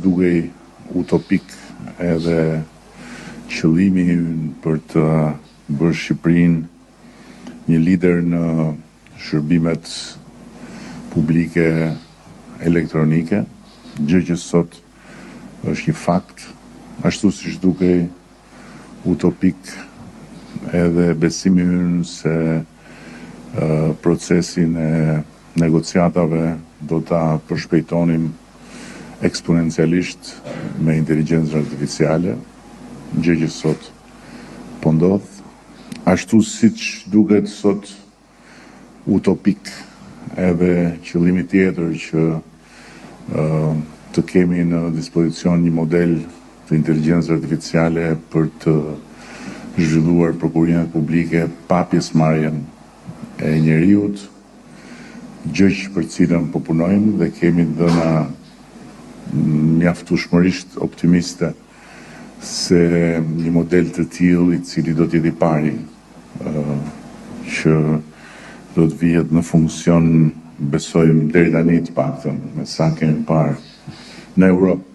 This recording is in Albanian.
dukej utopik edhe qëllimi për të bërë Shqipërinë një lider në shërbimet publike elektronike, gjë që sot është një fakt, ashtu siç dukej utopik edhe besimi ynë se procesin e negociatave do ta përshpejtonim eksponencialisht me inteligjencën artificiale, gjë që sot po ndodh, ashtu siç duket sot utopik edhe qëllimi tjetër që të kemi në dispozicion një model të inteligjencës artificiale për të zhvilluar prokurimet publike pa pjesëmarrjen e njeriut, gjë për cilën po punojmë dhe kemi dhëna mjaftueshmërisht optimiste se një model të tillë i cili do të jetë i pari që do të vihet në funksion, besojmë deri tani të paktën me sa kemi parë në Europë.